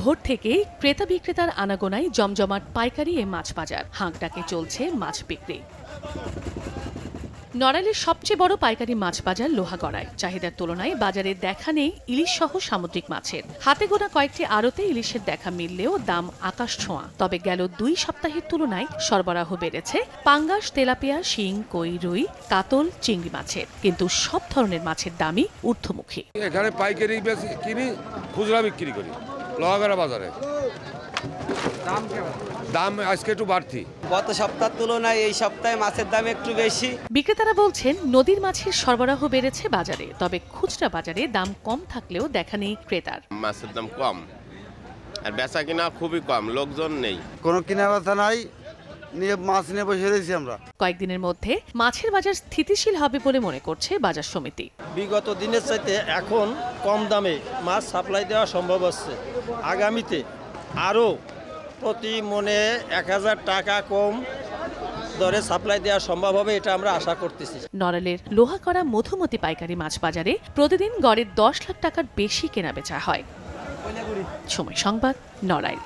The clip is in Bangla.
ভোর থেকেই ক্রেতা বিক্রেতার আনাগোনায় জমজমাট পাইকারি এ মাছ বাজার। হাঁকডাকে চলছে মাছ বিক্রি। নড়াইলের সবচেয়ে বড় পাইকারি মাছ বাজার লোহাগড়ায়। চাহিদার তুলনায় বাজারে দেখা নেই ইলিশ সহ সামুদ্রিক মাছের। হাতে গোনা কয়েকটি আড়তে ইলিশের দেখা মিললেও দাম আকাশ ছোঁয়া। তবে গেল 2 সপ্তাহের তুলনায় সরবরাহ বেড়েছে পাঙ্গাস, তেলাপিয়া, শিং, কই, রুই, কাতল, চিংড়ি মাছের। কিন্তু সব ধরনের মাছের দামই ঊর্ধ্বমুখী। এখানে পাইকারি কিনি, খুচরা বিক্রি করি লোহাগড়া বাজারে। দাম আজকে একটু বাড়তি। গত সপ্তাহের তুলনায় এই সপ্তাহে মাছের দাম একটু বেশি। বিক্রেতারা বলছেন নদীর মাছের সরবরাহ বেড়েছে বাজারে, তবে খুচরা বাজারে দাম কম থাকলেও দেখা নেই ক্রেতার। মাছের দাম কম আর বেচা কিনা খুবই কম, লোকজন নেই, কোনো কিনা বেচা নাই, নিয়ে মাছ নিয়ে বসে রয়েছি আমরা। কয়েকদিনের মধ্যে মাছের বাজার স্থিতিশীল হবে বলে মনে করছে বাজার সমিতি। বিগত দিনের চাইতে এখন কম দামে মাছ সাপ্লাই দেওয়া সম্ভব হচ্ছে। আগামীতে আরও প্রতি মনে 1000 টাকা কম দরে সাপ্লাই দেওয়া সম্ভব হবে, এটা আমরা আশা করতেছি। নড়াইলের লোহাগড়া মধুমতি পাইকারি মাছ বাজারে প্রতিদিন গড়ে 10 লাখ টাকার বেশি কেনাবেচা হয়। সময় সংবাদ, নড়াইল।